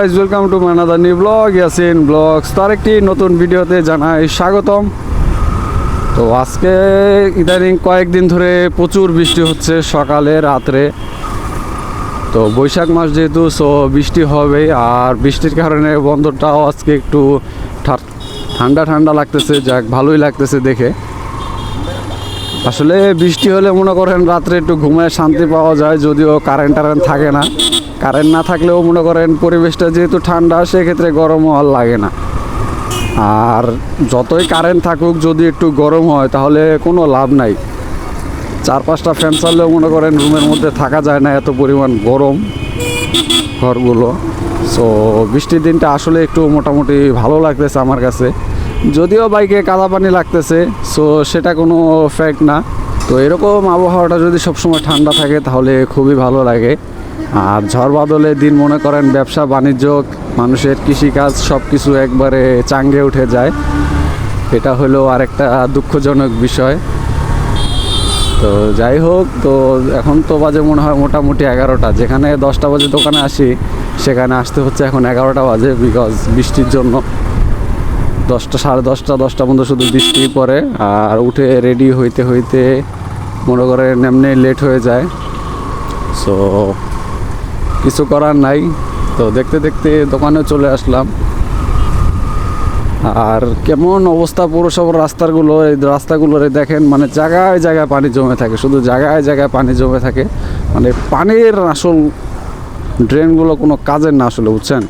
Welcome to মানাদার new blog Yasin blogs. তার একটি নতুন ভিডিওতে জানাই স্বাগতম। তো আজকে ইদানিং কয়েকদিন ধরে প্রচুর বৃষ্টি হচ্ছে, সকালে রাত্রে। তো বৈশাখ মাস যেহেতু, সো বৃষ্টি হবেই। আর বৃষ্টির কারণে বন্দরটাও আজকে একটু ঠান্ডা ঠান্ডা লাগতেছে, যাক ভালোই লাগতেছে দেখে। আসলে বৃষ্টি হলে মনে করেন রাত্রে একটু ঘুমায় শান্তি পাওয়া যায়, যদিও কারেন্ট থাকে না। কারেন্ট না থাকলেও মনে করেন পরিবেশটা যেহেতু ঠান্ডা, সেক্ষেত্রে গরমও আর লাগে না। আর যতই কারেন্ট থাকুক, যদি একটু গরম হয় তাহলে কোনো লাভ নাই। 4-5টা ফ্যান চাললেও মনে করেন রুমের মধ্যে থাকা যায় না, এত পরিমাণ গরম ঘরগুলো। সো বৃষ্টির দিনটা আসলে একটু মোটামুটি ভালো লাগতেছে আমার কাছে, যদিও বাইকে কাদা পানি লাগতেছে, সো সেটা কোনো ফ্যাক্ট না। তো এরকম আবহাওয়াটা যদি সবসময় ঠান্ডা থাকে তাহলে খুবই ভালো লাগে। আর ঝড় বাদলের দিন মনে করেন ব্যবসা বাণিজ্য, মানুষের কৃষিকাজ সব কিছু একবারে চাঙ্গে উঠে যায়। এটা হলো আরেকটা দুঃখজনক বিষয়। তো যাই হোক, তো এখন তো বাজে মনে হয় মোটামুটি 11টা। যেখানে 10টা বাজে দোকানে আসি, সেখানে আসতে হচ্ছে এখন 11টা বাজে, বিকজ বৃষ্টির জন্য। 10টা, 10:30 পর্যন্ত শুধু বৃষ্টি পড়ে, আর উঠে রেডি হইতে হইতে মনে করেন এমনি লেট হয়ে যায়। সো কিছু করার নাই। তো দেখতে দেখতে দোকানে চলে আসলাম। আর কেমন অবস্থা পৌরসভার রাস্তাগুলোরে দেখেন, মানে জায়গায় জায়গায় পানি জমে থাকে, শুধু জায়গায় জায়গায় পানি জমে থাকে। মানে পানির আসল ড্রেনগুলো কোনো কাজের না আসলে, বুঝছেন।